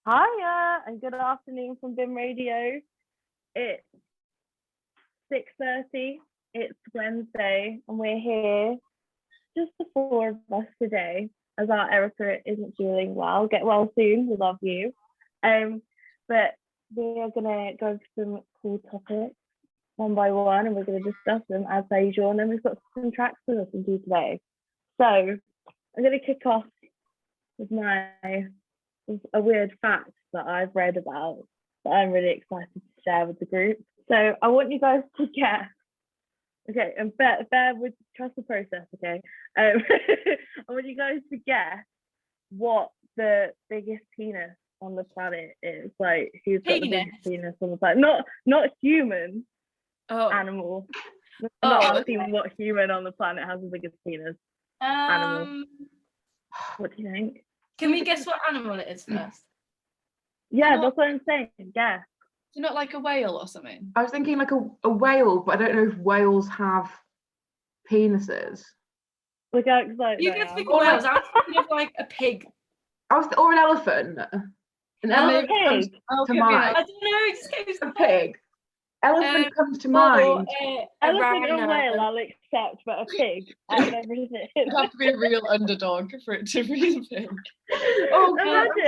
Hiya and good afternoon from BIMM Radio. It's 6:30. It's Wednesday and we're here, just the four of us today, as our Erica isn't feeling well. Get well soon. We love you. But we are gonna go over some cool topics one by one, and we're gonna discuss them as per usual. And then we've got some tracks to listen to today. So I'm gonna kick off with a weird fact that I've read about that I'm really excited to share with the group. So I want you guys to guess. Okay, and bear with, trust the process, okay? I want you guys to guess what the biggest penis on the planet is. Like, who's got the biggest penis on the planet? Not human, animal. Not asking what human on the planet has the biggest penis. Animal. What do you think? Can we guess what animal it is first? Yeah, that's what I'm saying. Guess. Is it not like a whale or something? I was thinking like a whale, but I don't know if whales have penises. Look how excited You can think of whales. I was thinking of like a pig. Or an elephant. An elephant comes to mind. I don't know. It just came to a pig. Elephant comes to mind. Elephant and whale I'll accept, but a pig out of everything. You have to be a real underdog for it to be a pig.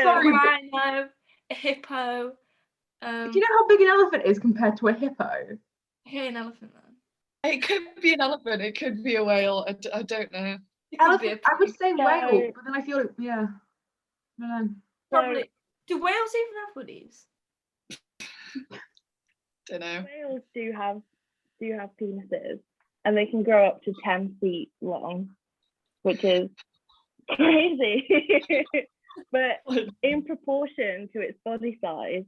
Sorry. Rhino, a hippo. Do you know how big an elephant is compared to a hippo? Okay, an elephant then. It could be an elephant. It could be a whale. I don't know. Elephant, I would say whale, but then I feel I don't know. Probably. Do whales even have woodies? Don't know. Whales do have penises, and they can grow up to 10 feet long, which is crazy. But in proportion to its body size,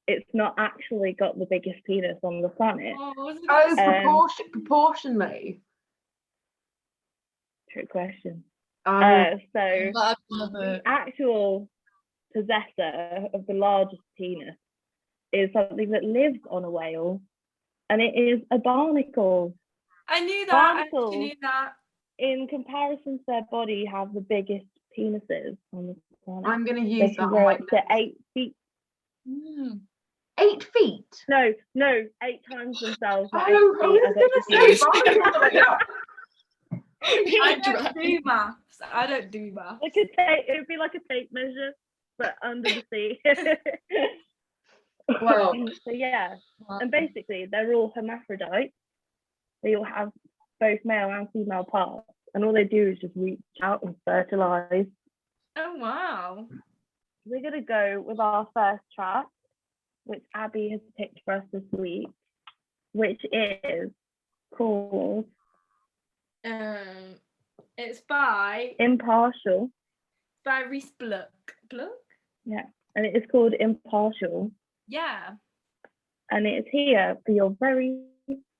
it's not actually got the biggest penis on the planet. Proportionally. Trick question. So the actual possessor of the largest penis is something that lives on a whale, and it is a barnacle. I knew that. Barnacles, I knew that. In comparison to their body, have the biggest penises on the planet. I'm going to use they can grow up to 8 feet. 8 feet? No, 8 times themselves. I was going to say, I don't do maths. It would be like a tape measure, but under the sea. Wow. So yeah, and basically they're all hermaphrodites. They all have both male and female parts, and all they do is just reach out and fertilize. Oh wow. We're gonna go with our first track, which Abby has picked for us this week, which is called it's by Impartial. By Reece Bluck. Yeah, and it is called Impartial. Yeah. And it's here for your very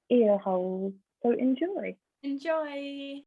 ear holes. So enjoy. Enjoy.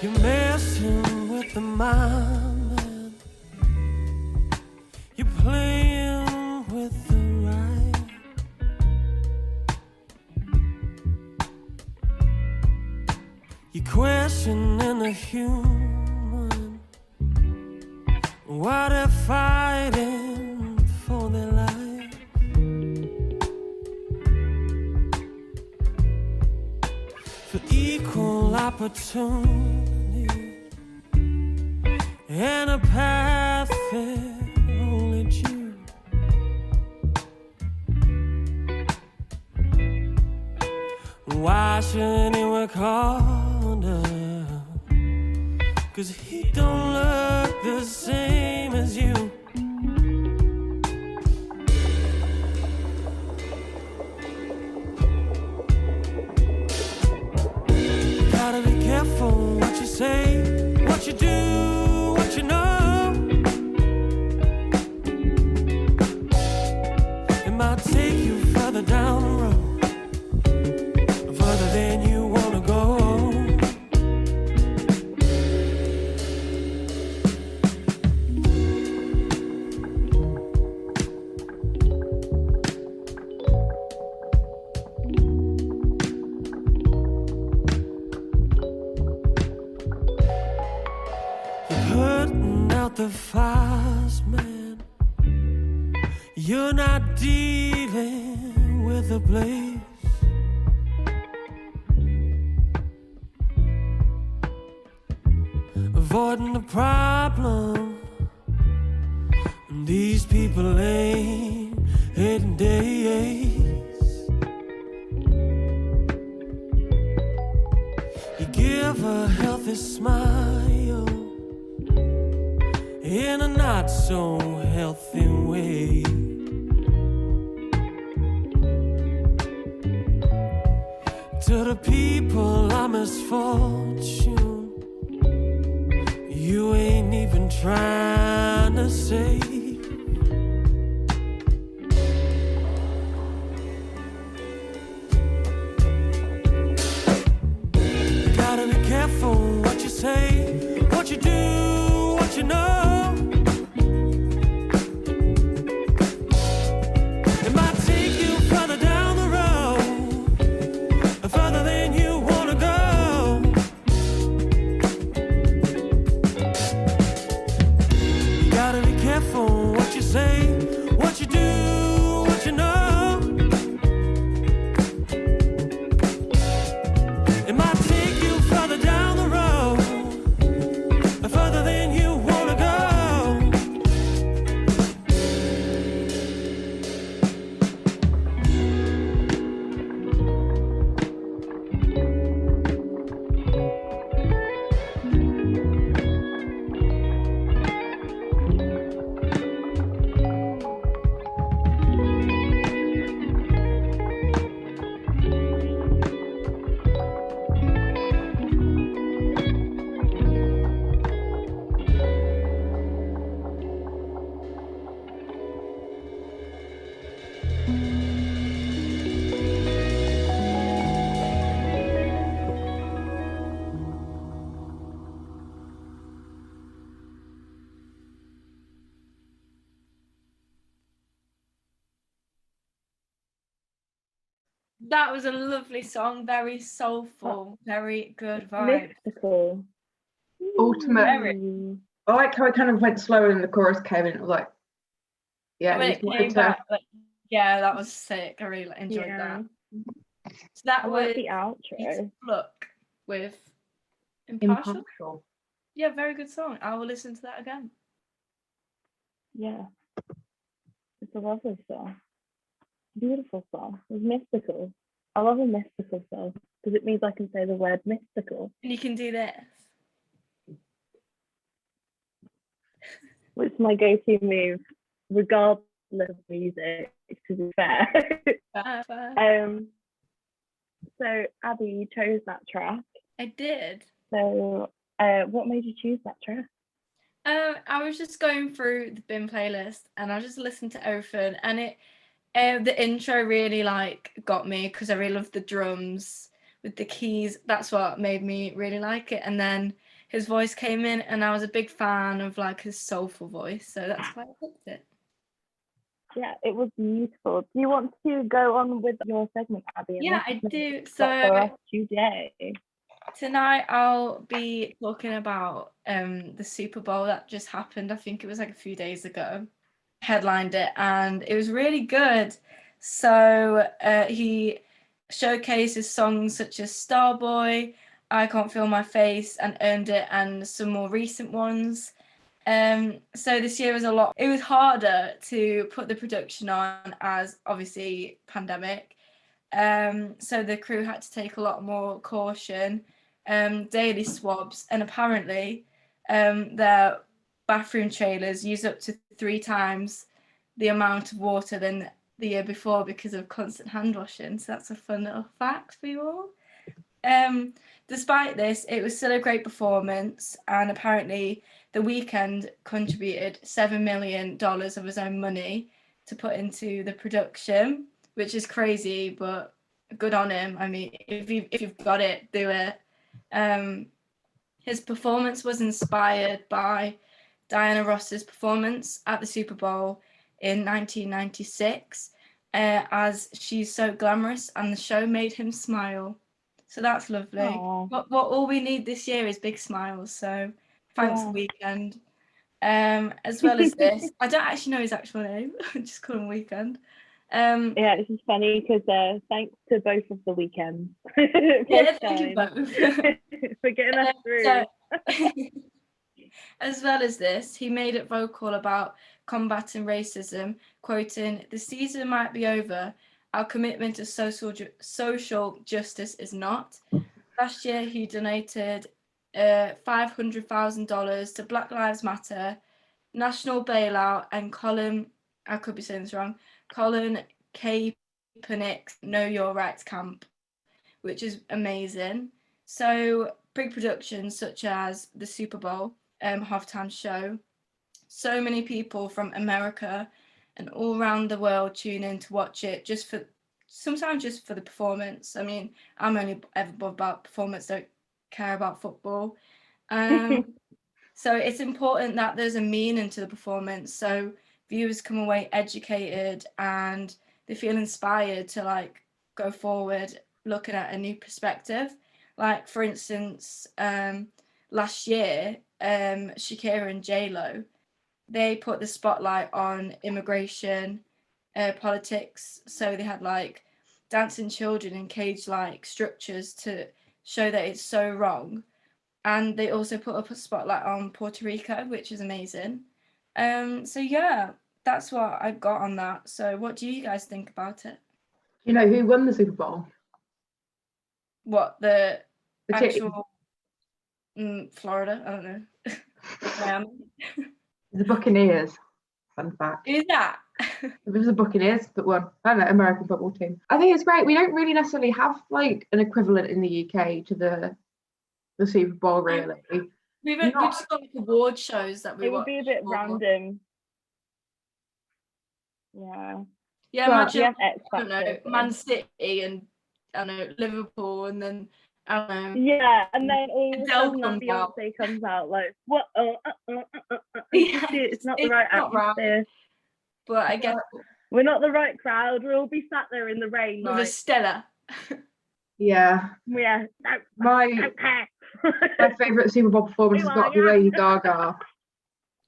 You're messing with the mind. You're playing with the right. You're questioning the human while they're fighting for their life. For equal opportunity and a path that only you. Why shouldn't he work harder? 'Cause he don't look the same as you. Gotta be careful what you say, what you do, what you know. not the fast man. You're not dealing with the blaze. Avoiding the problem. These people ain't hating days. You give a healthy smile in a not so healthy way. To the people of misfortune, you ain't even trying to save. You gotta be careful what you say, what you do, what you know. It might take you further down the road, further than you wanna go. You gotta be careful what you say, what you do, what you know. It might take you further down the road, further than you wanna go. That was a lovely song, very soulful, very good vibe. Mystical. Ultimate. Very. I like how it kind of went slower and the chorus came in. It was like, yeah, When you it just wanted came to- back, like, yeah, that was sick. I really enjoyed Yeah. that. So that I was like the outro. Bluck with Impartial. Impartial. Yeah, very good song. I will listen to that again. Yeah. It's a lovely song. Beautiful song. It's mystical. I love a mystical song because it means I can say the word mystical, And you can do this. which is my go-to move, regardless of music, to be fair. So Abby, you chose that track. I did. So what made you choose that track? I was just going through the BIMM playlist and I just listened to everything, and it the intro really like got me because I really love the drums with the keys. That's what made me really like it. And then his voice came in, and I was a big fan of like his soulful voice, so that's why I picked it. Yeah, it was beautiful. Do you want to go on with your segment, Abby? Yeah, I do. For So us today. tonight I'll be talking about the Super Bowl that just happened. I think it was like a few days ago. Headlined it, and it was really good. So he showcases songs such as Starboy, I Can't Feel My Face, and Earned It, and some more recent ones. So this year was it was harder to put the production on as obviously pandemic. So the crew had to take a lot more caution, daily swabs, and apparently their bathroom trailers use up to 3 times the amount of water than the year before because of constant hand washing. So that's a fun little fact for you all. Despite this, it was still a great performance, and apparently The Weeknd contributed $7 million of his own money to put into the production, which is crazy, but good on him. I mean, if you've got it, do it. His performance was inspired by Diana Ross's performance at the Super Bowl in 1996, as she's so glamorous, and the show made him smile. So that's lovely. Aww. What all we need this year is big smiles. So thanks, Yeah. Weekend. As well as this, I don't actually know his actual name. Just call him Weekend. Yeah, it's just funny because thanks to both of the weekends. Yeah, thank you both. For getting us through. So, as well as this, he made it vocal about combating racism, quoting, "The season might be over. Our commitment to social justice is not." Last year, he donated $500,000 to Black Lives Matter, National Bailout, and I could be saying this wrong, Colin Kaepernick's Know Your Rights camp, which is amazing. So big productions such as the Super Bowl, halftime show, so many people from America and all around the world tune in to watch it sometimes just for the performance. I mean, I'm only ever about performance, don't care about football. So it's important that there's a meaning to the performance, so viewers come away educated and they feel inspired to like go forward looking at a new perspective. Like for instance, last year, Shakira and J-Lo, they put the spotlight on immigration, politics. So they had like dancing children in cage-like structures to show that it's so wrong. And they also put up a spotlight on Puerto Rico, which is amazing. So yeah, that's what I got on that. So what do you guys think about it? You know who won the Super Bowl? What, the The team. actual Florida? I don't know. Miami. The Buccaneers. Fun fact. Who's that? It was the Buccaneers that won. I don't know, American football team. I think it's great. We don't really necessarily have like an equivalent in the UK to the Super Bowl, really. We've just got like award shows that we It would watch. be a bit random. Yeah. Yeah, But imagine, X I don't know, Factor. Man City and I don't know, Liverpool, and then I don't know. Yeah, and then all of a Adele sudden that comes out. Beyonce comes out like, what? Yeah, It's not the right not right. atmosphere. But I guess We're not the right crowd. We'll all be sat there in the rain. with a Like, Stella. Yeah. yeah. My favourite Super Bowl performance has got to be Lady Gaga.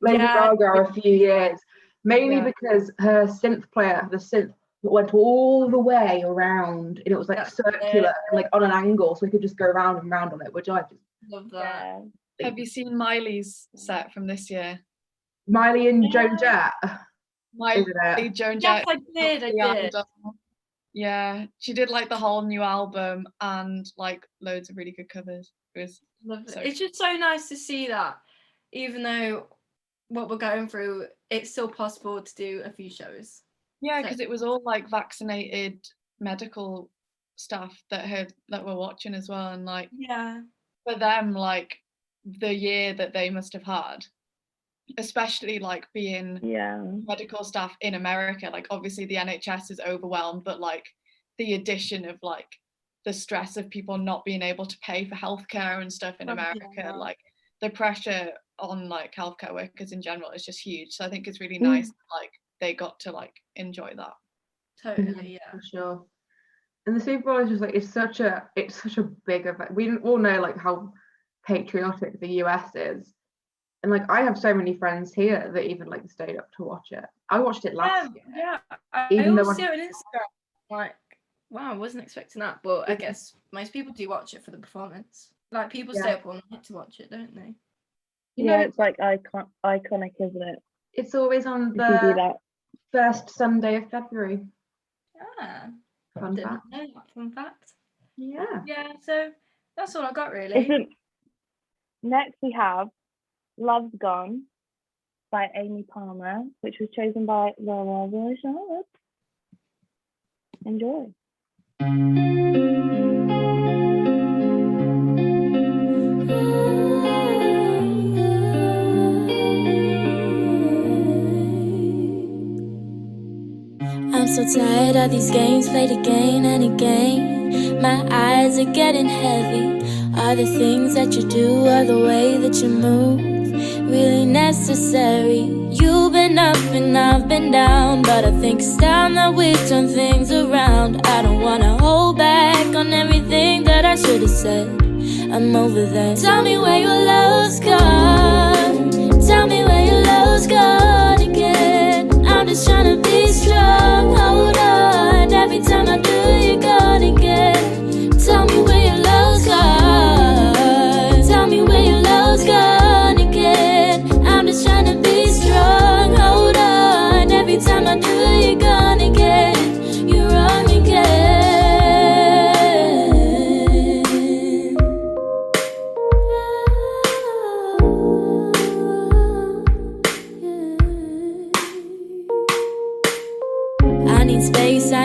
Lady Gaga a few years. Mainly because her synth player, the synth went all the way around and it was like circular and like on an angle, so we could just go round and round on it, which I just Love that. Yeah. Have you seen Miley's set from this year? Miley and Joan Jett. Miley, Isn't it? Joan Yes, Jett. I did. Yeah, she did like the whole new album and like loads of really good covers. It was Love it. so It's just so nice to see that, even though what we're going through, it's still possible to do a few shows. yeah, So- because it was all like vaccinated medical staff that were watching as well, and like Yeah. for them, like the year that they must have had, especially like being Yeah. medical staff in America, like obviously the NHS is overwhelmed, but like the addition of like the stress of people not being able to pay for healthcare and stuff in Oh, America, yeah. like the pressure on like healthcare workers in general is just huge. So I think it's really nice like they got to like enjoy that. Totally, yeah. For sure. And the Super Bowl is just like it's such a big event. We all know like how patriotic the US is. And like I have so many friends here that even like stayed up to watch it. I watched it last year. Yeah. I Even though always see it on Instagram. Like, wow, I wasn't expecting that, but I guess most people do watch it for the performance. Like people stay up all night to watch it, don't they? You Yeah, know, it's like iconic, isn't it? it's always on If you do the that. first Sunday of February. Ah, Fun didn't fact. know that. Fun fact. Yeah. Yeah, so that's all I got really. Isn't next we have Love's Gone by Amy Palmer, which was chosen by the lovely Charlotte. Enjoy. I'm so tired of these games played again and again. My eyes are getting heavy. Are the things that you do, or the way that you move, really necessary? You've been up and I've been down, but I think it's time that we turn things around. I don't wanna hold back on everything that I should have said. I'm over that. Tell me where your love's gone. Tell me where your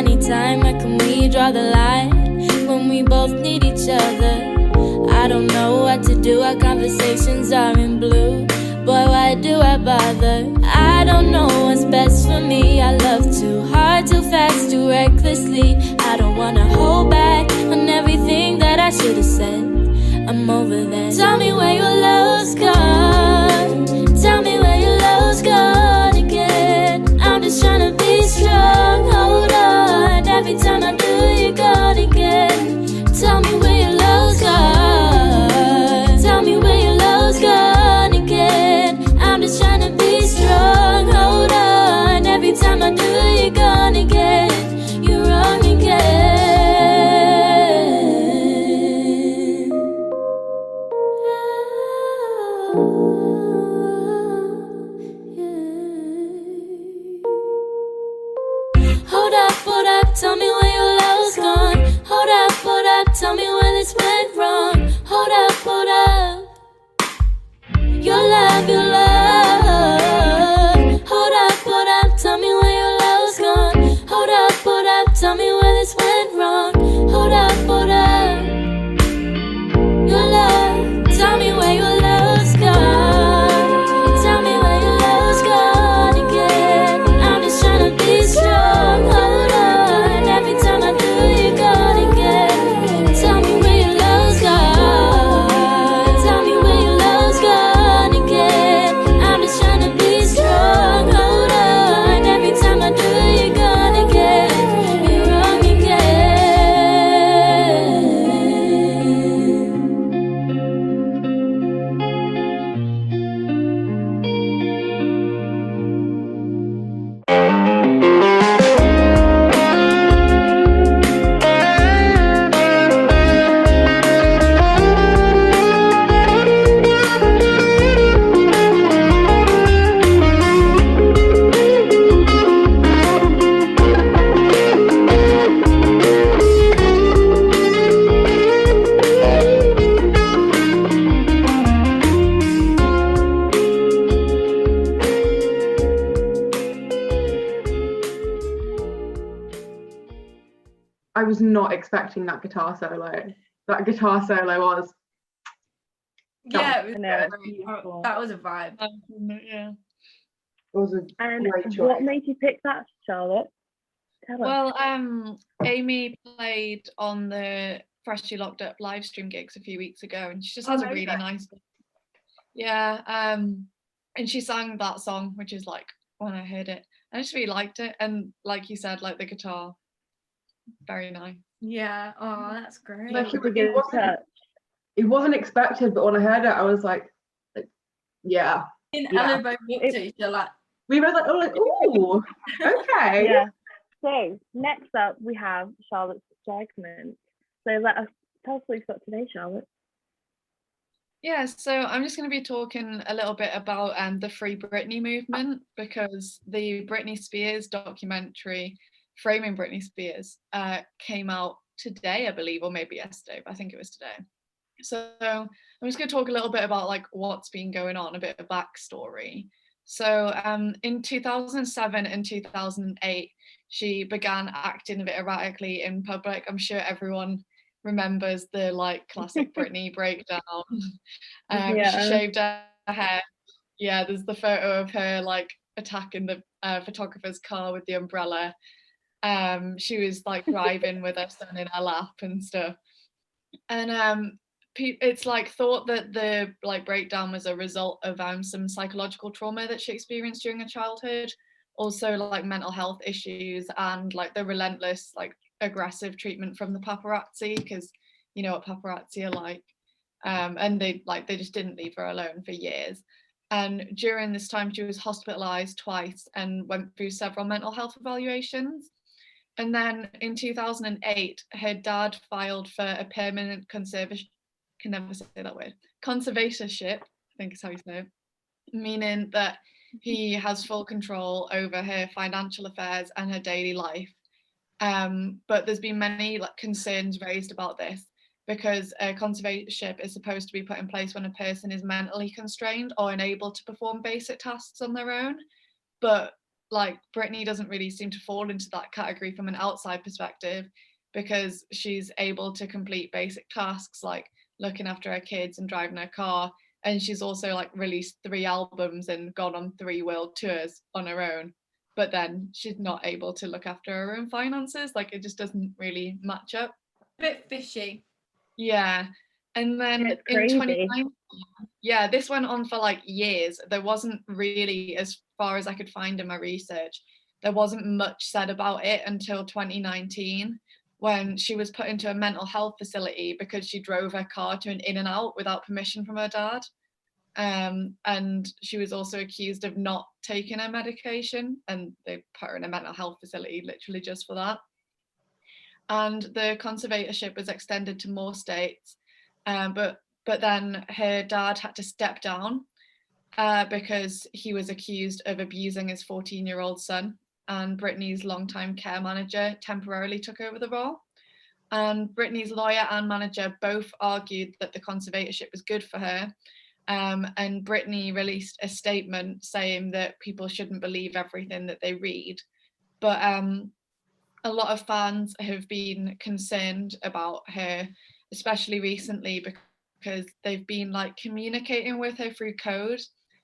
anytime, where can we draw the line when we both need each other? I don't know what to do, our conversations are in blue. Boy, why do I bother? I don't know what's best for me. I love too hard, too fast, too recklessly. I don't wanna hold back on everything that I should have said. I'm over that. Tell me where your love's gone. Tell me where your love's gone again. I'm just trying to be strong. Hold on. Every time I do, you're gone again. Tell me where your love's gone. Tell me where your love's gone again. I'm just trying to be strong. Hold on. Every time I do, you're gone again. You're wrong again. Hold up, tell me where your love's gone. Hold up, tell me where this went wrong. Hold up, your love, your love. Hold up, tell me where your love's gone. Hold up, tell me where this went wrong. Hold up, your love. Tell me where your love's gone. Tell me where your love's gone again. I'm just trying to be strong. Hold on, every time I do, you're gone again. Tell me where your love's gone. Tell me where your love's gone again. I'm just trying to be strong. Hold on, every time I do, you're gone again. You're wrong again. I was not expecting that guitar solo. That guitar solo was. Yeah, it was I know, it's great. beautiful. That was a vibe. Yeah. It was a And great choice. what made you pick that, Charlotte? Tell us. Well, Amy played on the Freshly Locked Up live stream gigs a few weeks ago, and she just has a really nice. Yeah, and she sang that song, which is like when I heard it, I just really liked it, and like you said, like the guitar, very nice. Yeah. Oh, that's great. Like, It's a good touch. it wasn't expected, but when I heard it, I was like yeah. In Yeah. Ella both looked at each other like, We were like, ooh, okay. Yeah. So next up we have Charlotte's segment. So tell us what you've got today, Charlotte. Yeah, so I'm just going to be talking a little bit about the Free Britney movement, because the Britney Spears documentary, Framing Britney Spears, came out today, I believe, or maybe yesterday, but I think it was today. So I'm just going to talk a little bit about like what's been going on, a bit of backstory. So in 2007 and 2008, she began acting a bit erratically in public. I'm sure everyone remembers the like classic Britney breakdown. Yeah. She shaved her hair. Yeah, there's the photo of her like attacking the photographer's car with the umbrella. She was like driving with her son in her lap and stuff. And it's like thought that the like breakdown was a result of some psychological trauma that she experienced during her childhood, also like mental health issues and like the relentless like aggressive treatment from the paparazzi, because you know what paparazzi are like, and they just didn't leave her alone for years. And during this time she was hospitalized twice and went through several mental health evaluations. And then in 2008 her dad filed for a permanent conservatorship, I think is how you say it, meaning that he has full control over her financial affairs and her daily life. But there's been many like concerns raised about this, because a conservatorship is supposed to be put in place when a person is mentally constrained or unable to perform basic tasks on their own. But like Britney doesn't really seem to fall into that category from an outside perspective, because she's able to complete basic tasks like looking after her kids and driving her car. And she's also like released 3 albums and gone on 3 world tours on her own. But then she's not able to look after her own finances. Like, it just doesn't really match up. A bit fishy. Yeah. And then It's in crazy. 2019, yeah, this went on for like years. There wasn't really, as far as I could find in my research, there wasn't much said about it until 2019, when she was put into a mental health facility because she drove her car to an In-N-Out without permission from her dad. And she was also accused of not taking her medication, and they put her in a mental health facility literally just for that. And the conservatorship was extended to more states, but then her dad had to step down because he was accused of abusing his 14-year-old son, and Britney's longtime care manager temporarily took over the role. And Britney's lawyer and manager both argued that the conservatorship was good for her. And Britney released a statement saying that people shouldn't believe everything that they read. But a lot of fans have been concerned about her, especially recently, because they've been like communicating with her through code.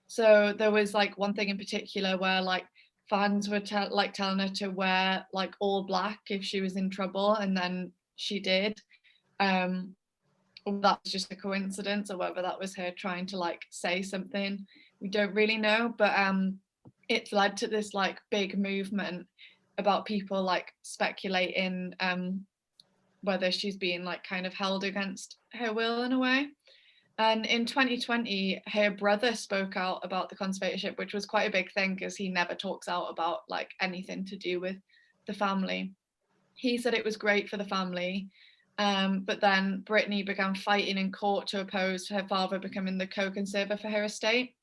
So there was like one thing in particular where like fans were telling her to wear like all black if she was in trouble, and then she did. That was just a coincidence, or whether that was her trying to like say something, we don't really know. But it's led to this like big movement about people like speculating whether she's being like kind of held against her will in a way. And in 2020, her brother spoke out about the conservatorship, which was quite a big thing because he never talks out about like anything to do with the family. He said it was great for the family. But then Britney began fighting in court to oppose her father becoming the co-conservator for her estate.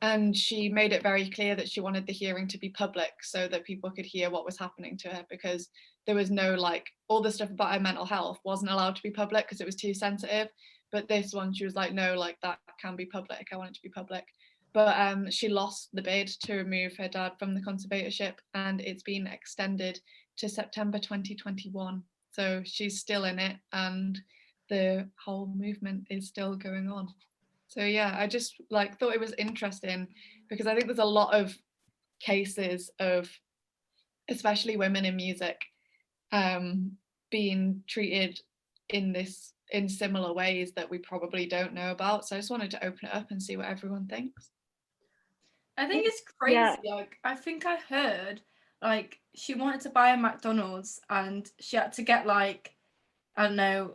And she made it very clear that she wanted the hearing to be public so that people could hear what was happening to her, because there was no like, all the stuff about her mental health wasn't allowed to be public because it was too sensitive. But this one, she was like, no, like that can be public. I want it to be public. But she lost the bid to remove her dad from the conservatorship, and it's been extended to September 2021. So she's still in it, and the whole movement is still going on. So yeah, I just like thought it was interesting, because I think there's a lot of cases of, especially women in music, being treated in similar ways that we probably don't know about. So I just wanted to open it up and see what everyone thinks. I think it's crazy. Yeah. Like, I think I heard like she wanted to buy a McDonald's and she had to get like, I don't know,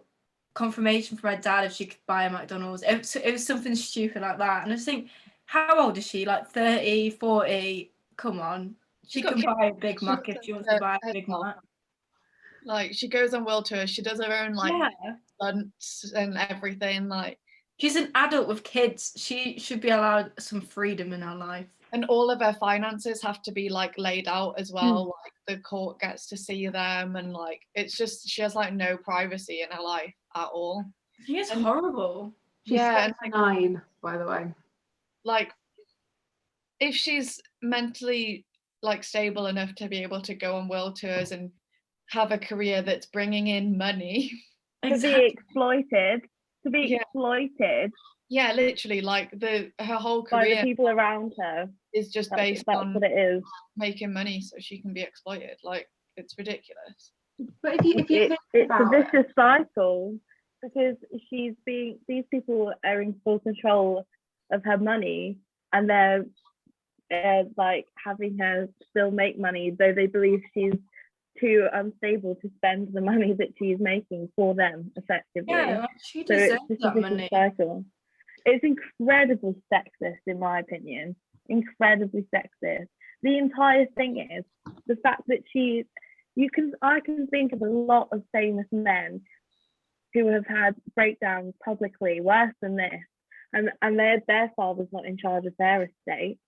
confirmation from her dad if she could buy a McDonald's. It was something stupid like that. And I just think, how old is she? Like 30, 40? Come on. She can buy a Big Mac if she wants to buy a Big Mac. Like, she goes on world tours, she does her own like stunts and everything. Like, she's an adult with kids. She should be allowed some freedom in her life. And all of her finances have to be like laid out as well. Like, the court gets to see them, and like it's just, she has like no privacy in her life at all. I think it's horrible. She's 39, by the way. Like, if she's mentally like stable enough to be able to go on world tours and have a career that's bringing in money, to be exploited, yeah, literally, like her whole career by the people around her is just based on what it is, making money so she can be exploited. Like, it's ridiculous. But if you think it's about a vicious cycle, because these people are in full control of her money, and they're like having her still make money, though they believe she's too unstable to spend the money that she's making for them effectively. Yeah, like, she deserves that money. Cycle. It's incredibly sexist, in my opinion. Incredibly sexist. The entire thing is the fact that I can think of a lot of famous men who have had breakdowns publicly worse than this, and their father's not in charge of their estate.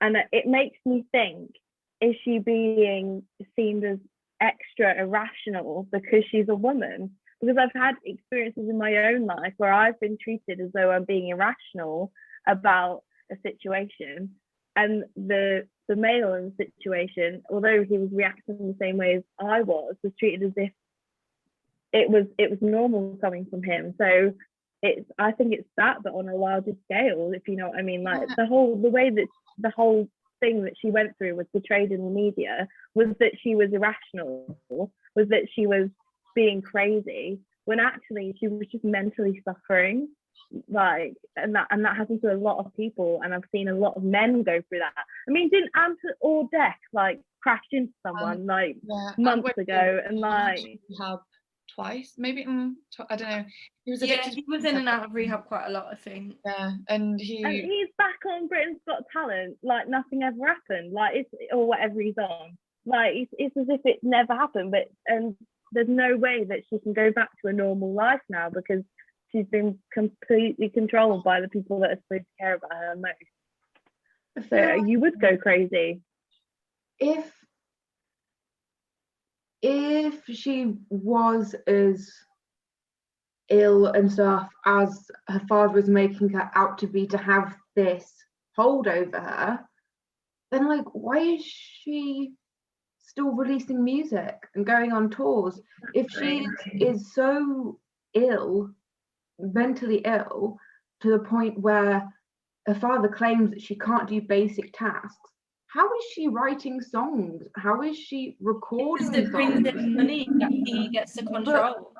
And it makes me think, is she being seen as extra irrational because she's a woman? Because I've had experiences in my own life where I've been treated as though I'm being irrational about a situation, And the male in the situation, although he was reacting the same way as I was treated as if it was normal coming from him. So I think it's that, but on a larger scale, if you know what I mean. Like the way that the whole thing that she went through was portrayed in the media was that she was irrational, was that she was being crazy, when actually she was just mentally suffering. Like, and that happens to a lot of people, and I've seen a lot of men go through that. I mean, didn't Ant or Deck like crash into someone months ago, and like rehab twice, maybe I don't know. He was he was in and out of rehab quite a lot, I think. Yeah, and he's back on Britain's Got Talent like nothing ever happened, like or whatever he's on. Like it's as if it never happened, but there's no way that she can go back to a normal life now, because she's been completely controlled by the people that are supposed to care about her most. So you would go crazy. If she was as ill and stuff as her father was making her out to be, to have this hold over her, then like, why is she still releasing music and going on tours? If she is so ill, mentally ill, to the point where her father claims that she can't do basic tasks, how is she writing songs? How is she recording songs? It brings in money that he gets to control.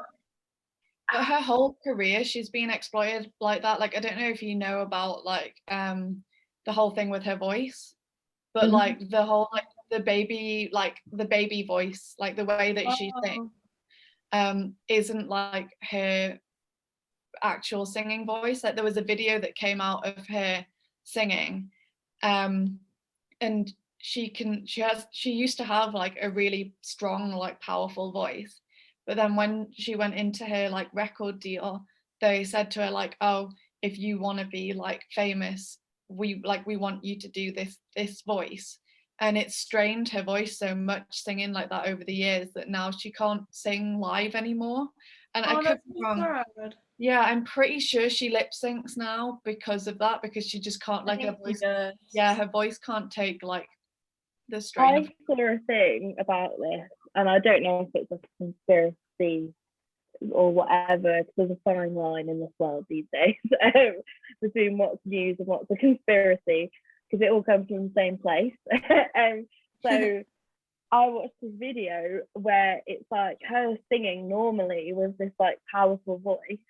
But her whole career, she's been exploited like that. Like, I don't know if you know about like the whole thing with her voice, but like the whole the baby voice, like the way that she sings isn't like her actual singing voice. Like there was a video that came out of her singing, and she used to have like a really strong, like powerful voice, but then when she went into her like record deal, they said to her like, oh, if you want to be like famous, we want you to do this voice. And it strained her voice so much singing like that over the years that now she can't sing live anymore. And I could be wrong. Yeah, I'm pretty sure she lip syncs now because of that, because she just can't, like, her voice. Yeah, her voice can't take like the strain. I saw a thing about this, and I don't know if it's a conspiracy or whatever, because there's a fine line in this world these days between what's news and what's a conspiracy, because it all comes from the same place. So I watched this video where it's like her singing normally with this like powerful voice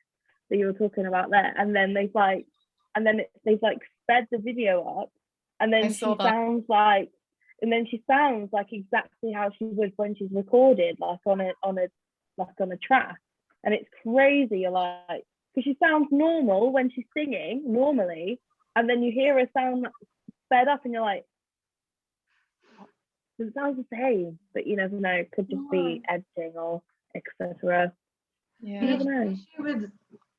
that you were talking about there, and then they've sped the video up, and then she sounds like exactly how she would when she's recorded, like on a track. And it's crazy, like, because she sounds normal when she's singing normally, and then you hear her sound sped up, and you're like, it sounds the same, but you never know. It could just be editing or etc. Yeah. The issue with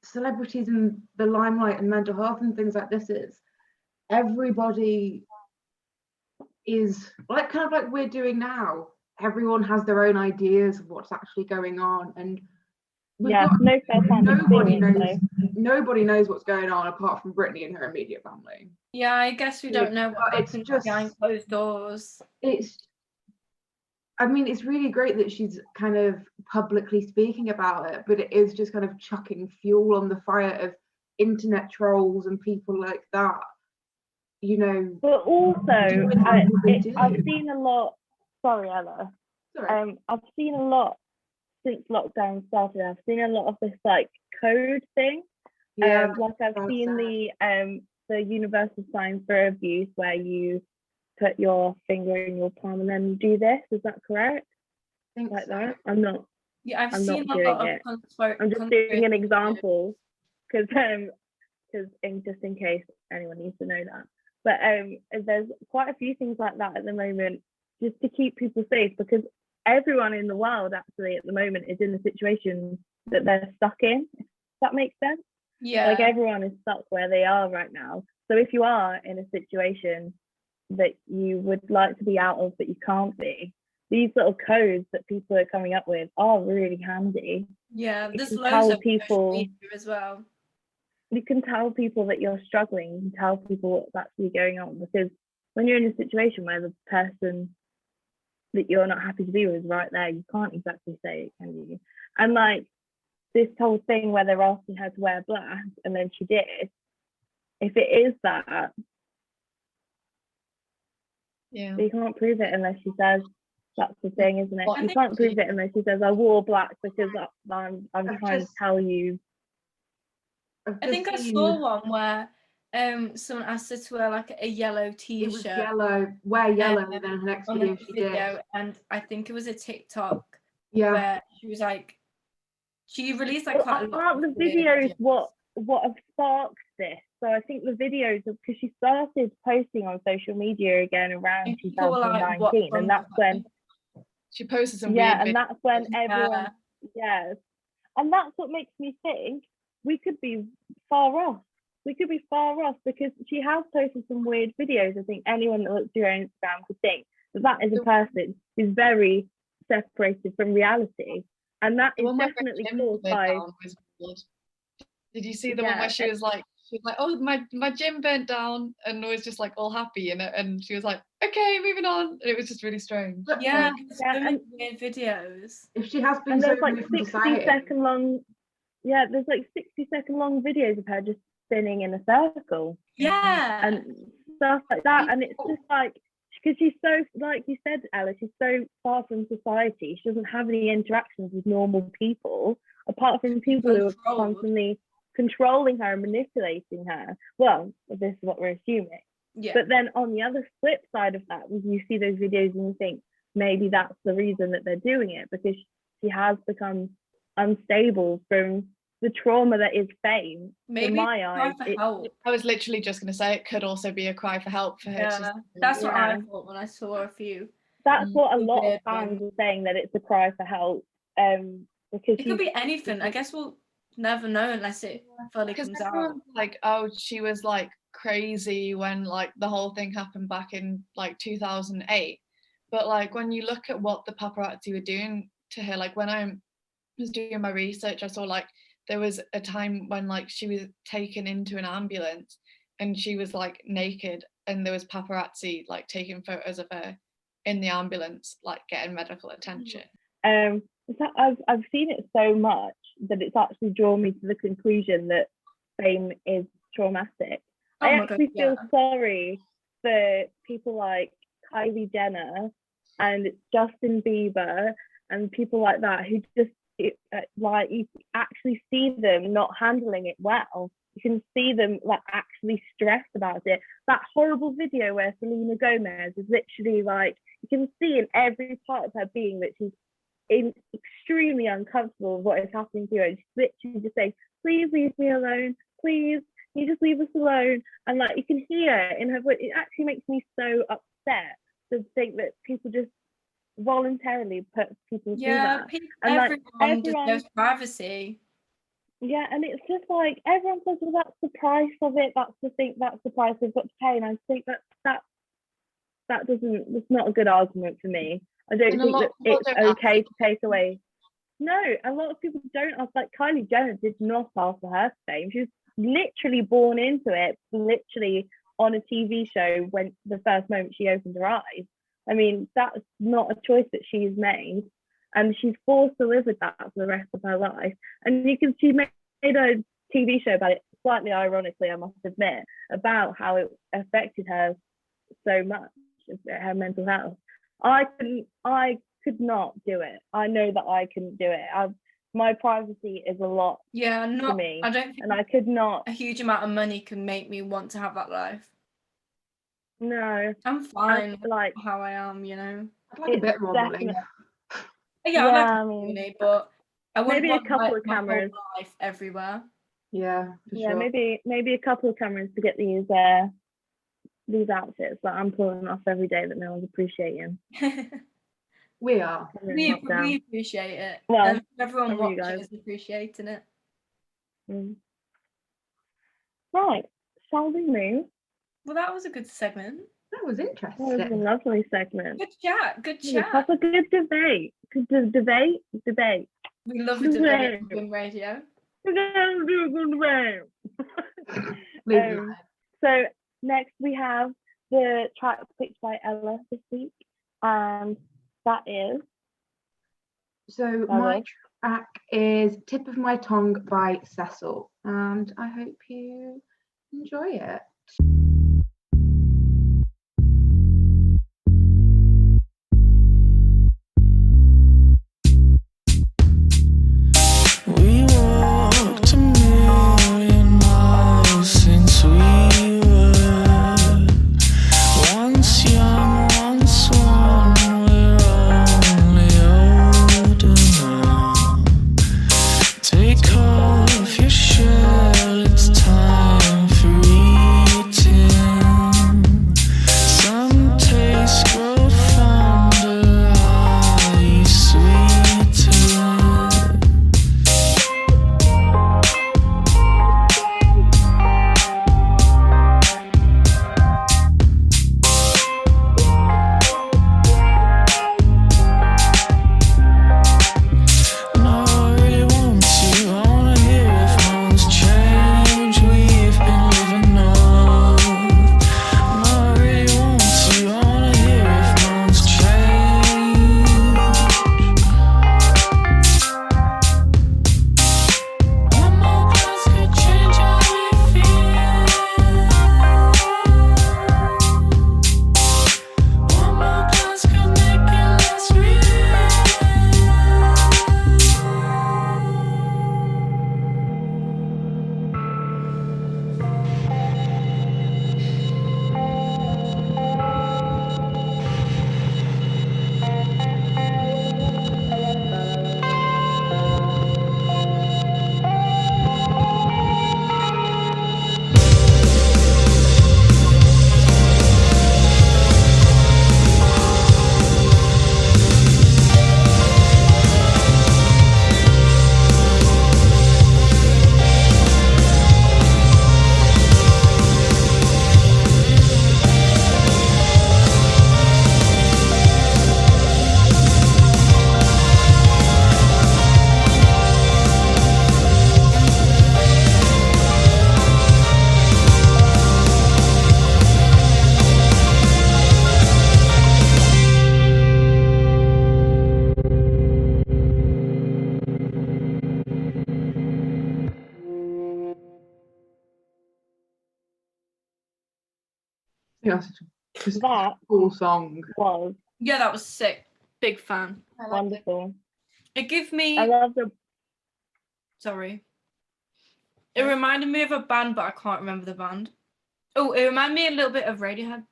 celebrities in the limelight and mental health and things like this is everybody is like, kind of like we're doing now. Everyone has their own ideas of what's actually going on, and nobody knows what's going on apart from Britney and her immediate family. Yeah, I guess we don't know what happens behind closed doors. It's really great that she's kind of publicly speaking about it, but it is just kind of chucking fuel on the fire of internet trolls and people like that, you know. But also, I've seen a lot. Sorry, Ella. Sorry. I've seen a lot since lockdown started. I've seen a lot of this like code thing. Yeah. Like I've seen the universal signs for abuse, where you put your finger in your palm and then do this. Is that correct? I think like so. that. I'm not. Yeah, I've I'm seen not a lot doing of it. I'm just doing an example, because just in case anyone needs to know that. But there's quite a few things like that at the moment, just to keep people safe, because everyone in the world actually at the moment is in the situation that they're stuck in. If that makes sense. Yeah. Like everyone is stuck where they are right now. So if you are in a situation that you would like to be out of but you can't be, these little codes that people are coming up with are really handy. Yeah, there's loads of people as well. You can tell people that you're struggling, you can tell people what's actually going on, because when you're in a situation where the person that you're not happy to be with is right there, you can't exactly say it, can you? And like this whole thing where they're asking her to wear black and then she did, if it is that, Yeah. you can't prove it unless she says that's the thing, isn't it? Well, You can't prove it unless she says I wore black because I'm trying to tell you. I think I saw one where someone asked her to wear like a yellow It t-shirt. was yellow, wear yellow, and then the next on video the she video, did. and I think it was a TikTok Yeah. where she was like, she released like quite a lot Aren't of the videos what have sparked this? So I think the videos, because she started posting on social media again around And people were like, 2019, "What's wrong and that's with her?" when She posted some yeah, weird and that's when Yeah. everyone yes, and that's what makes me think we could be far off. We could be far off because she has posted some weird videos. I think anyone that looks through her Instagram could think that is a person who's very separated from reality, and that The is one where definitely Jim caused burnt by. down was weird. Did you see the one Yeah, where she was like, oh, my gym burnt down, and was just like all happy, and she was like, okay, moving on. And it was just really strange. But Yeah, like, there's Yeah, so many and- weird videos. if she has been And so there's like removed from 60 second long, yeah, there's like 60-second long videos of her just spinning in a circle Yeah. and stuff like that. And it's just like, because she's so, like you said, Ella, she's so far from society. She doesn't have any interactions with normal people, apart from people who are Controlled. constantly controlling her and manipulating her. Well, this is what we're assuming. Yeah. But then on the other flip side of that, you see those videos and you think maybe that's the reason that they're doing it, because she has become unstable from the trauma that is fame. Maybe in my cry eyes, for it- help. I was literally just going to say it could also be a cry for help for her. Yeah, that's what I Yeah. thought when I saw a few. that's what a Really lot of weird fans one. are saying, that it's a cry for help. Because It could be anything. I guess we'll never know unless it fully Because comes out. everyone's like, oh, she was like crazy when like the whole thing happened back in like 2008. But like when you look at what the paparazzi were doing to her, like when I was doing my research, I saw like there was a time when like she was taken into an ambulance and she was like naked, and there was paparazzi like taking photos of her in the ambulance, like getting medical attention. I've seen it so much that it's actually drawn me to the conclusion that fame is traumatic. Oh I my God, actually feel yeah. sorry for people like Kylie Jenner and Justin Bieber and people like that who just like, you actually see them not handling it well. You can see them like actually stressed about it. That horrible video where Selena Gomez is literally like, you can see in every part of her being that she's extremely uncomfortable with what is happening to her. And she's literally just saying, please leave me alone, please, can you just leave us alone? And like, you can hear in her voice. It actually makes me so upset to think that people just voluntarily put people through that. And like, everyone deserves privacy. Yeah, and it's just like everyone says, well, that's the price of it. That's the price they've got to pay. And I think that doesn't. It's not a good argument for me. I don't think that it's okay to take away. No, a lot of people don't ask. Like Kylie Jenner did not ask for her fame. She was literally born into it. Literally on a TV show when the first moment she opened her eyes. I mean, that's not a choice that she's made, and she's forced to live with that for the rest of her life. And she made a TV show about it, slightly ironically, I must admit, about how it affected her so much, her mental health. I could not do it. I know that I couldn't do it. My privacy is a lot to me. I don't think and I could not. A huge amount of money can make me want to have that life. No, I'm fine with like how I am, you know. I'd like a bit more money. Yeah, I I'd like money, but I wouldn't maybe want a couple of my whole cameras. life everywhere. Yeah, for Yeah, sure. maybe a couple of cameras to get these outfits that I'm pulling off every day that no one's appreciating. We are. we appreciate it. Well, and everyone some of you watching guys. is appreciating it. Right, shall we move? Well, that was a good segment. That was That interesting. was a lovely segment. Good chat. Let's have a good debate. Debate. We love a debate on BIMM Radio. Leave it So next we have the track picked by Ella this week, and that is. So my track is Tip of My Tongue by CECIL, and I hope you enjoy it. We walked a million miles since we were once young, once one. We're only older now. Take off your shirt, it's time for eating. Some tastes grow fonder, are sweeter. No, I really want to. I wanna hear if one's changed. We've been living on. No, I really want to. I wanna hear if one's changed. One more glass could change how we feel. One more glass could make it less real. Yeah, it's just a That cool song. was Yeah, that was sick. Big fan. I like it. wonderful. It gave I me. love the. Sorry. It reminded me of a band, but I can't remember the band. Oh, it reminded me a little bit of Radiohead.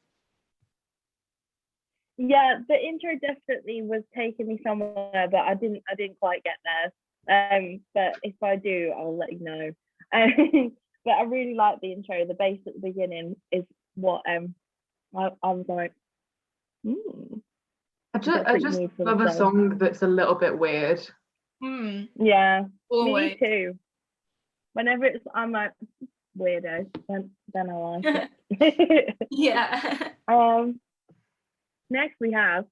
Yeah, the intro definitely was taking me somewhere, but I didn't quite get there. But if I do, I'll let you know. But I really like the intro. The bass at the beginning is what I was like, I just love a song that's a little bit weird. Yeah, Always. me too. Whenever I'm like weirdo, then I like it. Yeah. Next we have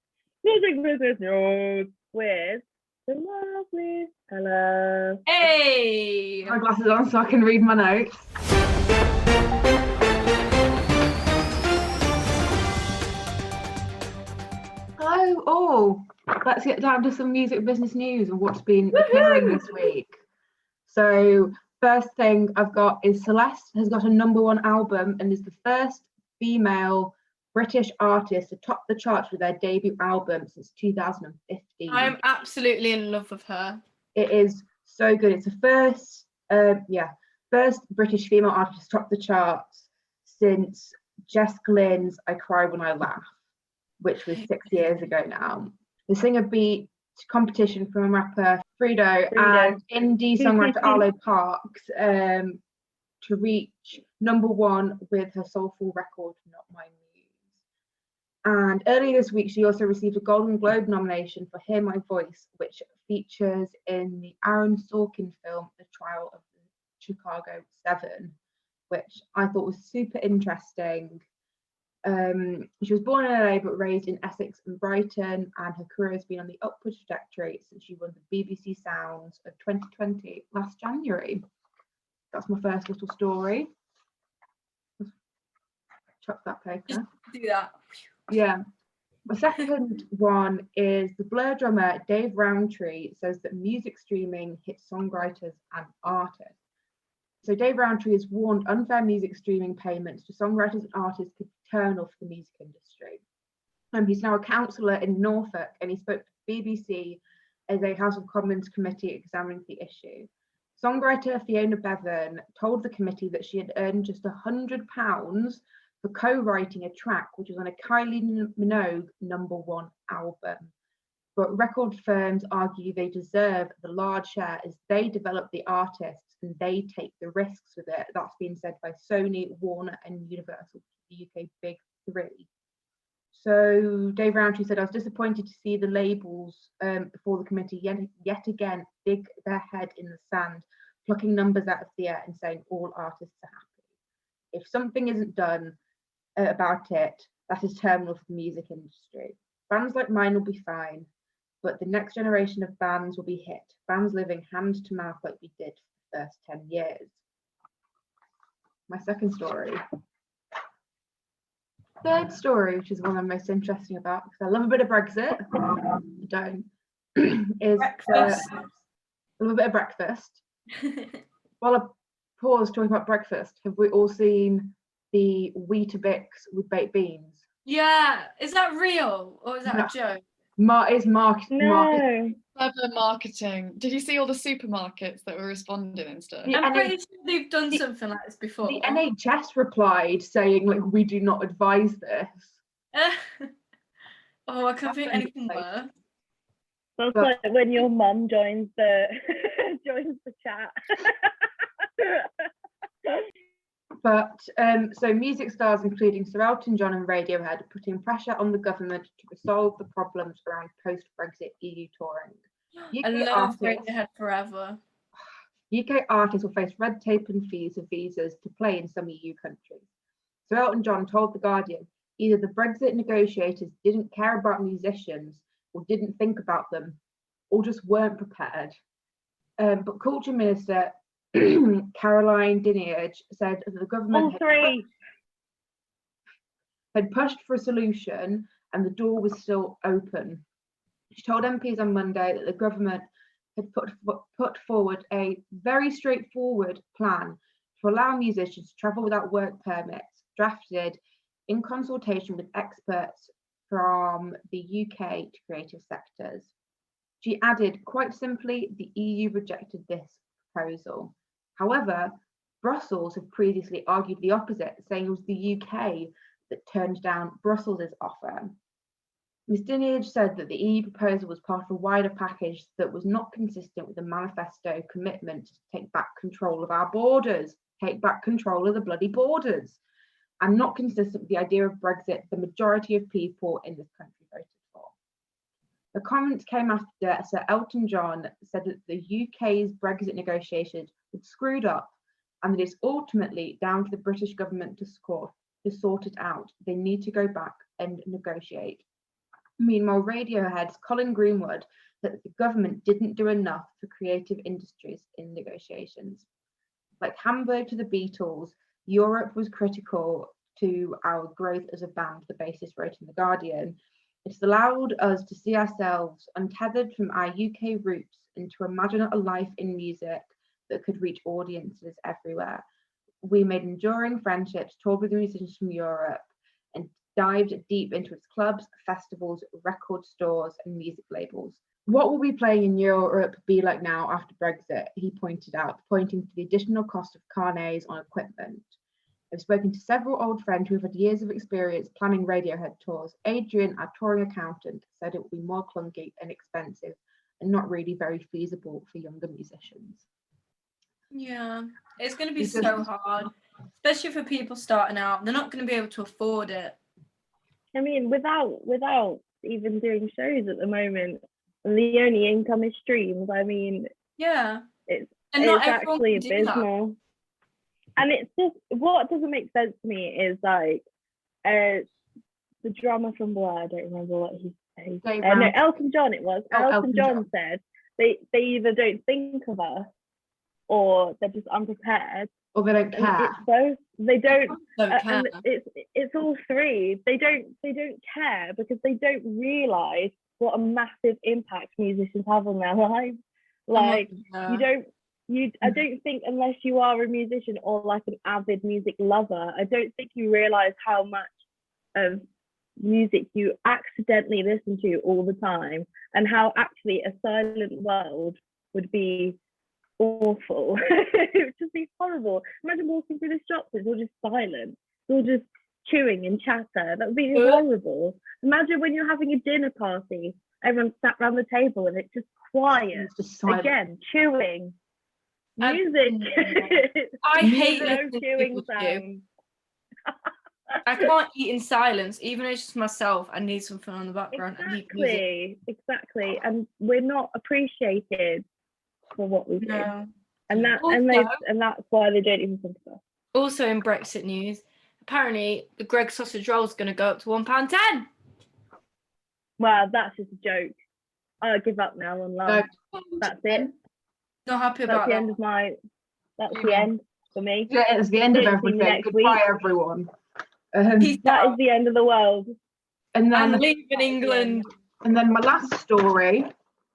Music Business News with the lovely Ella. Hey. My glasses on so I can read my notes. Hello all. Let's get down to some music business news and what's been occurring this week. So first thing I've got is Celeste has got a #1 album and is the first female British artist to top the charts with their debut album since 2015. I'm absolutely in love with her. It is so good. It's the first British female artist to top the charts since Jess Glynne's I Cry When I Laugh, which was 6 years ago now. The singer beat competition from rapper Fredo and indie songwriter Arlo Parks to reach #1 with her soulful record, Not My Muse. And earlier this week, she also received a Golden Globe nomination for Hear My Voice, which features in the Aaron Sorkin film, The Trial of the Chicago 7, which I thought was super interesting. She was born in LA but raised in Essex and Brighton, and her career has been on the upward trajectory since she won the BBC Sounds of 2020 last January. That's my first little story. chuck that paper. Just do that. Yeah. My second one is the Blur drummer Dave Rowntree says that music streaming hits songwriters and artists. So Dave Rowntree has warned unfair music streaming payments to songwriters and artists could be terminal for the music industry. He's now a councillor in Norfolk, and he spoke to the BBC as a House of Commons committee examining the issue. Songwriter Fiona Bevan told the committee that she had earned just £100 for co-writing a track which was on a Kylie Minogue #1 album. But record firms argue they deserve the large share as they develop the artists and they take the risks with it. That's been said by Sony, Warner and Universal, the UK big three. So Dave Rowntree said, I was disappointed to see the labels before the committee yet again dig their head in the sand, plucking numbers out of the air and saying all artists are happy. If something isn't done about it, that is terminal for the music industry. Bands like mine will be fine, but the next generation of bands will be hit. Bands living hand to mouth like we did for the first 10 years. My second story. Third story, which is one I'm most interesting about because I love a bit of Brexit. I don't. Is Breakfast. I love a bit of breakfast. While I pause talking about breakfast, have we all seen the Weetabix with baked beans? Yeah, is that real or is that No. a joke? It's marketing. No. Clever marketing. Did you see all the supermarkets that were responding and stuff? The I'm NH pretty sure they've done something like this before. The NHS replied saying, like, we do not advise this. Oh, I can't think That's anything worse. That's But- like when your mum joins the joins the chat. But so music stars, including Sir Elton John and Radiohead, are putting pressure on the government to resolve the problems around post-Brexit EU touring. I love Radiohead forever. UK artists will face red tape and fees of visas to play in some EU countries. Sir Elton John told The Guardian, either the Brexit negotiators didn't care about musicians or didn't think about them, or just weren't prepared. But Culture Minister Caroline Dinenage said that the government had pushed for a solution and the door was still open. She told MPs on Monday that the government had put forward a very straightforward plan to allow musicians to travel without work permits, drafted in consultation with experts from the UK to creative sectors. She added, quite simply, the EU rejected this proposal. However, Brussels have previously argued the opposite, saying it was the UK that turned down Brussels' offer. Ms. Dinenage said that the EU proposal was part of a wider package that was not consistent with the manifesto commitment to take back control of our borders, take back control of the bloody borders, and not consistent with the idea of Brexit the majority of people in this country voted for. The comments came after Sir Elton John said that the UK's Brexit negotiations were screwed up and that it's ultimately down to the British government to sort it out. They need to go back and negotiate. Meanwhile, Radiohead's Colin Greenwood said that the government didn't do enough for creative industries in negotiations. Like Hamburg to the Beatles, Europe was critical to our growth as a band, the bassist wrote in The Guardian. It's allowed us to see ourselves untethered from our UK roots and to imagine a life in music that could reach audiences everywhere. We made enduring friendships, toured with musicians from Europe, and dived deep into its clubs, festivals, record stores, and music labels. What will we playing in Europe be like now after Brexit? He pointed out, pointing to the additional cost of carnets on equipment. I've spoken to several old friends who have had years of experience planning Radiohead tours. Adrian, our touring accountant, said it will be more clunky and expensive and not really very feasible for younger musicians. Yeah, it's going to be so hard, especially for people starting out. They're not going to be able to afford it. I mean, without even doing shows at the moment, and the only income is streams. I mean, yeah, it's not actually abysmal. And it's just, what doesn't make sense to me is like the drummer from Blur, I don't remember what he said. No, Elton John it was. Elton John said they either don't think of us or they're just unprepared. or they don't care. It's both. They don't. Don't care. And it's all three. They don't care because they don't realise what a massive impact musicians have on their lives. Like I don't think unless you are a musician or like an avid music lover, I don't think you realise how much of music you accidentally listen to all the time, and how actually a silent world would be awful. It would just be horrible. Imagine walking through the shops, it's all just silent, it's all just chewing and chatter. That would be horrible. Imagine when you're having a dinner party, everyone's sat around the table and it's just quiet. It's just silent. Again, chewing. Music. I hate no listening to chewing people sound. I can't eat in silence, even if it's just myself. I need something on the background. Exactly. And we're not appreciated for what we do. No. And that's why they don't even think of us. Also in Brexit news, apparently the Greggs sausage roll is going to go up to £1.10. Well, that's just a joke. I'll give up now on love. No. That's it. Not happy That's about the that. end of that's the end for me. Yeah, it's the end of See you everything. next Goodbye, week. everyone. That is the end of the world. And then I'm leaving England. And then my last story,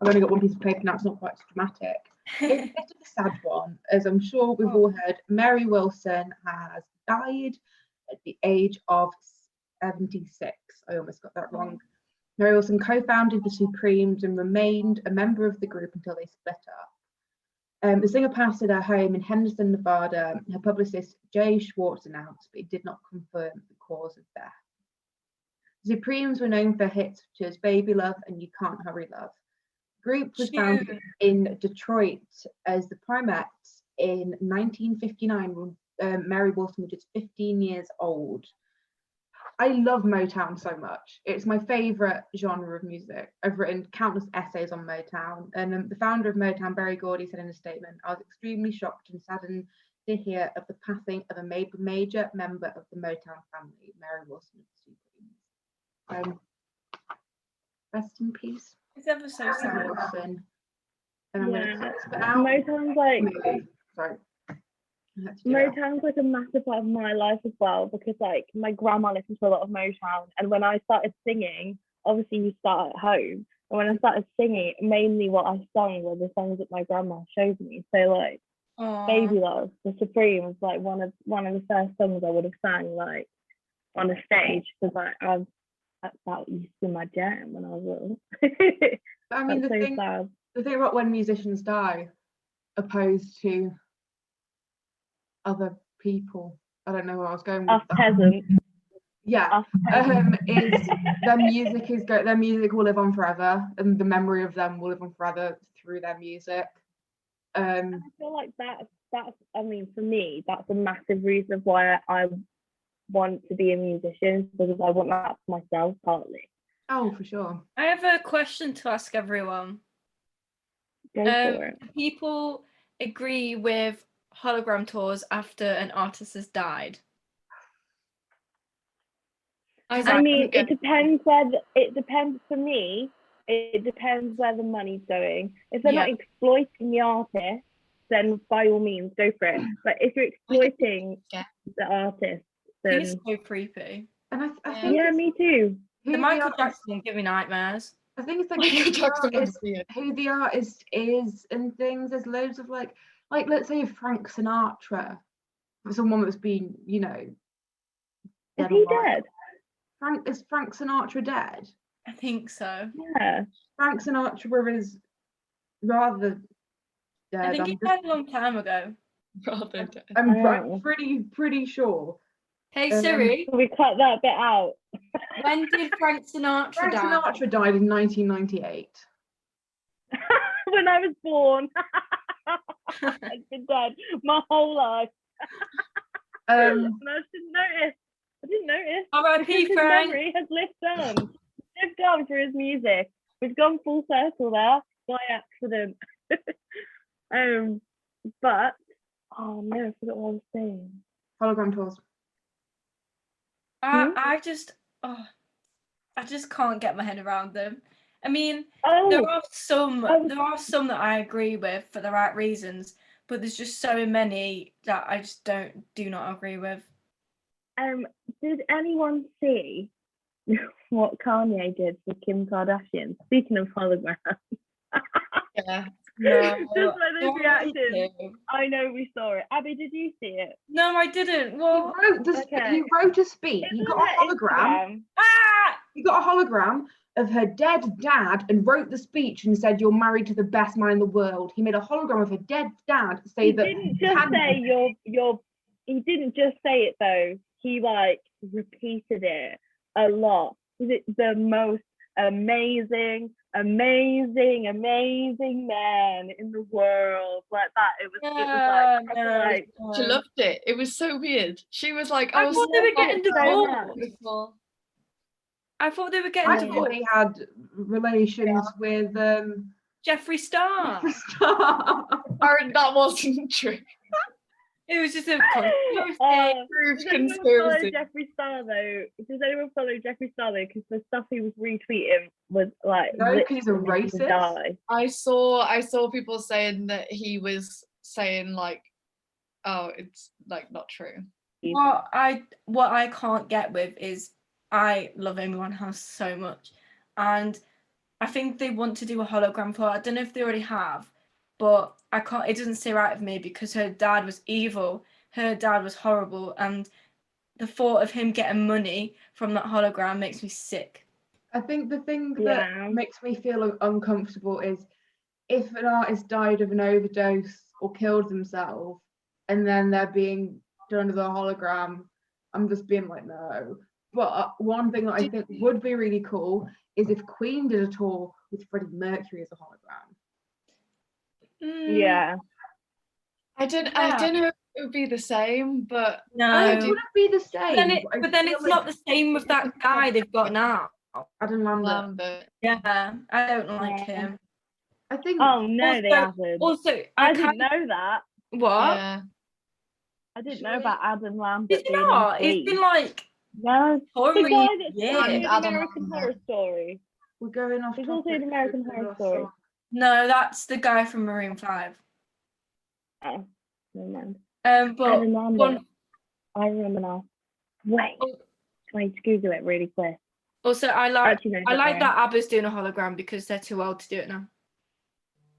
I've only got one piece of paper now, it's not quite so dramatic. It's a bit of a sad one, as I'm sure we've all heard. Mary Wilson has died at the age of 76. I almost got that wrong. Mary Wilson co-founded the Supremes and remained a member of the group until they split up. The singer passed at her home in Henderson, Nevada. Her publicist, Jay Schwartz, announced, but he did not confirm the cause of death. The Supremes were known for hits such as Baby Love and You Can't Hurry Love. The group was founded in Detroit as the Primettes in 1959 when Mary Wilson was just 15 years old. I love Motown so much. It's my favourite genre of music. I've written countless essays on Motown. And the founder of Motown, Berry Gordy, said in a statement, "I was extremely shocked and saddened to hear of the passing of a major member of the Motown family, Mary Wilson of the Supremes." Rest in peace. It's ever so sad. Wilson. And I'm going to text it out. Motown's like... Sorry. Motown's like a massive part of my life as well, because like my grandma listened to a lot of Motown, and when I started singing, obviously you start at home, and when I started singing, mainly what I sung were the songs that my grandma showed me. So like Baby Love, The Supreme was like one of the first songs I would have sang like on a stage, because like that used to be my jam when I was little. I mean, the thing about when musicians die, opposed to other people, I don't know where I was going with us that. peasants. Yeah, is their music will live on forever, and the memory of them will live on forever through their music. I feel like that's I mean, for me, that's a massive reason why I want to be a musician, because I want that for myself partly. Oh, for sure. I have a question to ask everyone. Go for it. People agree with hologram tours after an artist has died? I mean, it depends for me. It depends where the money's going. If they're not exploiting the artist, then by all means go for it. But if you're exploiting the artist, then it's so creepy. And I think me too. The Michael Jackson give me nightmares. I think it's like who the artist is and things. There's loads of like let's say Frank Sinatra, someone that's been, you know, is he dead? Is Frank Sinatra dead? I think so. Yeah. Frank Sinatra is rather dead. I think he died a long time ago. Rather dead. I'm pretty sure. Hey Siri, we cut that bit out. When did Frank Sinatra die? Frank Sinatra died in 1998. When I was born. I've been dead my whole life. And I didn't notice. R.I.P. Frank. Memory has lived on for his music. We've gone full circle there by accident. But oh no, I forgot what I was saying. Hologram tours. I just can't get my head around them. I mean, there are some that I agree with for the right reasons, but there's just so many that I just do not agree with. Did anyone see what Kanye did for Kim Kardashian? Speaking of holograms. Yeah. No, Just like those I reactions. do. I know we saw it. Abby, did you see it? No, I didn't. Well, Okay. He wrote a speech. It's He got on a her hologram. Instagram. He got a hologram of her dead dad and wrote the speech and said, "You're married to the best man in the world." He made a hologram of her dead dad to say He that didn't just say you're. He didn't just say it though. He like repeated it a lot. Was it the most amazing man in the world? Like that. It was like She loved it. It was so weird. She was like, I thought they were getting so divorced. I thought they were I getting thought divorced. he had relations with Jeffree Star. That wasn't true. It was just a conspiracy. Proved Does anyone follow conspiracy. Jeffree Star though? Does anyone follow Jeffree Star though? Because the stuff he was retweeting was like No, because he's a literally making me racist. die. I saw people saying that he was saying like, oh, it's like not true. What I can't get with is I love Amy Winehouse so much, and I think they want to do a hologram for her. I don't know if they already have, but I can't. It doesn't sit right with me because her dad was evil. Her dad was horrible, and the thought of him getting money from that hologram makes me sick. I think the thing that makes me feel uncomfortable is if an artist died of an overdose or killed themselves and then they're being done under the hologram, I'm just being like, no. But one thing that I think would be really cool is if Queen did a tour with Freddie Mercury as a hologram. Yeah. I don't know if it would be the same, but No, It wouldn't be the same. but then it's not the same with that guy they've got now. Adam Lambert. Lambert. Yeah, I don't like him. I think. Oh no, they haven't. Also, I didn't know that. What? Yeah. I didn't know about Adam Lambert. Did you not? It's been like no. horror The guy that's years. in Adam American Lambert. Horror Story. We're going off. He's also in topic, American so Horror we're Story. off. No, that's the guy from Maroon 5. Oh, never mind. But Adam Lambert. one, I remember now. Wait, I need to Google it really quick. also I like Actually, no, I don't like worry. that ABBA's doing a hologram because they're too old to do it now.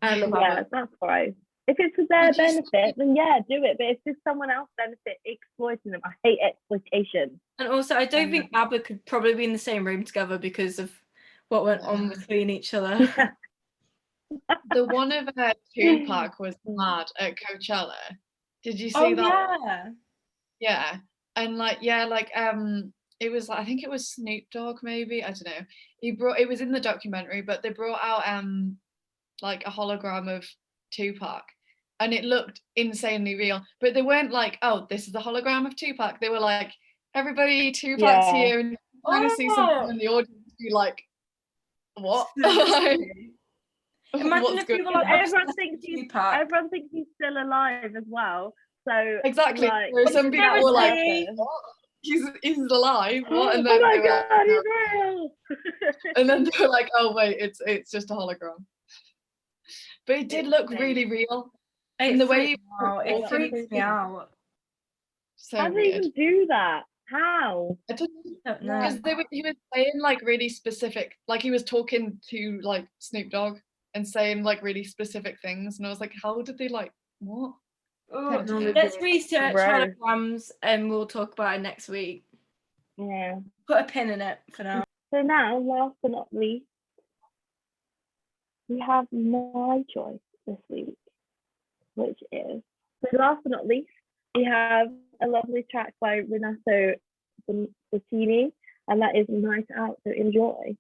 I love Yeah, ABBA. that's right. If it's for their benefit, then yeah, do it. But if it's someone else's benefit, exploiting them, I hate exploitation. And also, I don't think ABBA could probably be in the same room together because of what went on between each other. The one of Tupac was mad at Coachella. Did you see that? Yeah. Yeah. And it was I think it was Snoop Dogg maybe, I don't know. It was in the documentary, but they brought out like a hologram of Tupac and it looked insanely real. But they weren't like, oh, this is the hologram of Tupac. They were like, everybody, Tupac's here, and you're trying to see something in the audience be like, what? Imagine if people like everyone thinks he's still alive as well. So exactly. like, There are some people who are like, seriously? what? He's alive. What? And oh then my they were god, like, he's real. and then they were like, oh wait, it's just a hologram. But it did look really real. And the way it freaks me out. So How do they weird. even do that? How? I don't don't know. because he was saying like really specific, like he was talking to like Snoop Dogg and saying like really specific things, and I was like, how did they like what? Let's research holograms and we'll talk about it next week. Yeah. Put a pin in it for now. So now, last but not least, we have my choice this week, which is, so last but not least, we have a lovely track by Renato Bettini, and that is Night Out, so enjoy.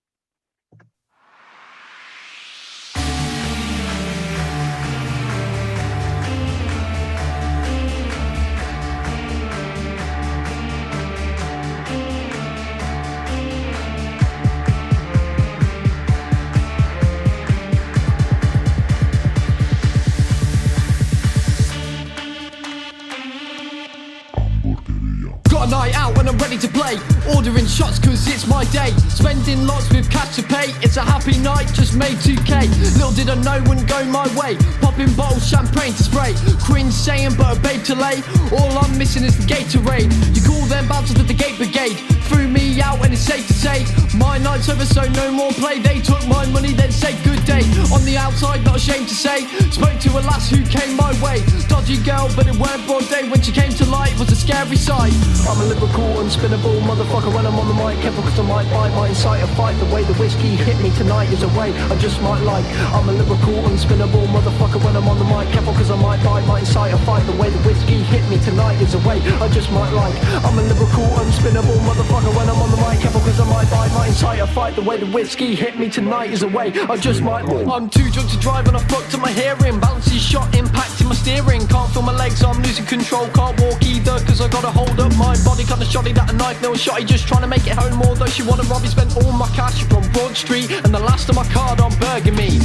Got a night out when I'm ready to play. Ordering shots cause it's my day. Spend Landing lots with cash to pay. It's a happy night, just made 2K. Little did I know wouldn't go my way. Popping bottles, champagne to spray. Cringe saying, but a babe to lay. All I'm missing is the Gatorade. You call them bouncers at the gate brigade. Threw me out and it's safe to say my night's over, so no more play. They took my money, then said good day. On the outside, not ashamed to say, spoke to a lass who came my way. Dodgy girl, but it weren't broad day. When she came to light, it was a scary sight. I'm a lyrical, unspinnable motherfucker when I'm on the mic. Careful cause I might bite, might incite a fight. The way the whiskey hit me tonight is a way I just might like. I'm a lyrical, unspinnable motherfucker when I'm on the mic. Careful cause I might bite, might incite a fight. The way the whiskey hit me tonight is a way I just might like. I'm a lyrical, unspinnable motherfucker when I'm on the mic. Careful cause I might bite, might incite a fight. The way the whiskey hit me tonight is a way I just might like. I'm too drunk to drive and I fucked up my hearing. Bouncy shot impacting my steering. Can't feel my legs, I'm losing control. Can't walk either cause I gotta hold up my body. Kinda shoddy that a knife, no shotty. Just trying to make it home, although she wanna rob me. Spent all my cash from Broad Street and the last of my card on Burgundy.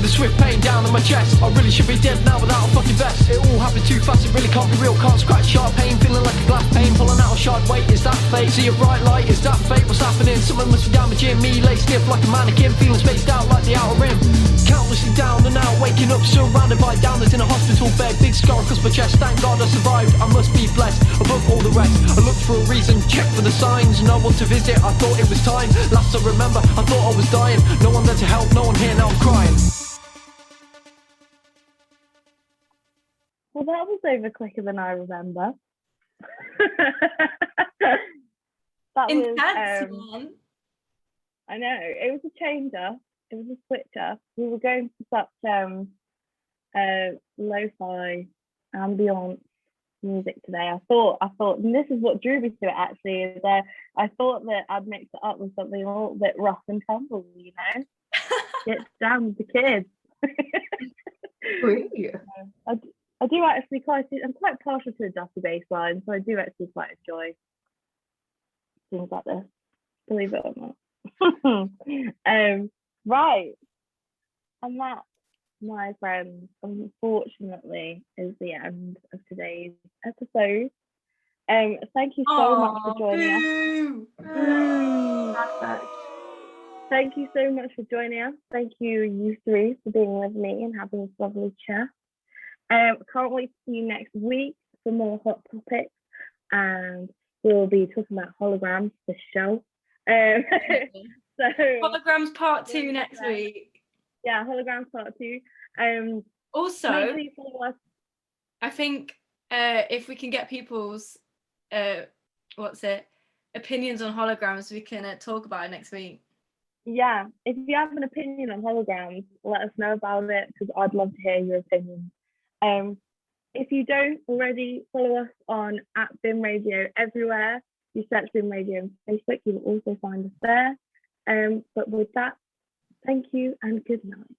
Swift pain down on my chest. I really should be dead now without a fucking vest. It all happened too fast, it really can't be real. Can't scratch sharp pain, feeling like a glass pane. Pulling out a shard weight, is that fate? See a bright light, is that fate? What's happening? Someone must be damaging me. Lay stiff like a mannequin, feeling spaced out like the outer rim. Countlessly down and out, waking up surrounded by downers in a hospital bed. Big scar across my chest, thank God I survived. I must be blessed, above all the rest. I looked for a reason, checked for the signs. No one to visit, I thought it was time. Last I remember, I thought I was dying. No one there to help, no one here, now I'm crying. Well, that was over quicker than I remember. That Intense, was, man. I know, it was a changer. It was a switcher. We were going for such lo-fi ambient music today. I thought, and this is what drew me to it actually, is I thought that I'd mix it up with something a little bit rough and tumble, you know? Get down with the kids. I do actually I'm quite partial to the dusty bass line, so I do actually quite enjoy things like this, believe it or not. Right, and that, my friends, unfortunately is the end of today's episode. Thank you so much for joining us. Thank you so much for joining us. Thank you three, for being with me and having this lovely chat. Can't wait to see you next week for more hot topics, and we'll be talking about holograms for show. So Holograms part 2 next week. Yeah, holograms part 2. Also, I think if we can get people's opinions on holograms, we can talk about it next week. Yeah, if you have an opinion on holograms, let us know about it, because I'd love to hear your opinion. If you don't already, follow us on @BIMM Radio everywhere. You search BIMM Radio on Facebook, you will also find us there. But with that, thank you and good night.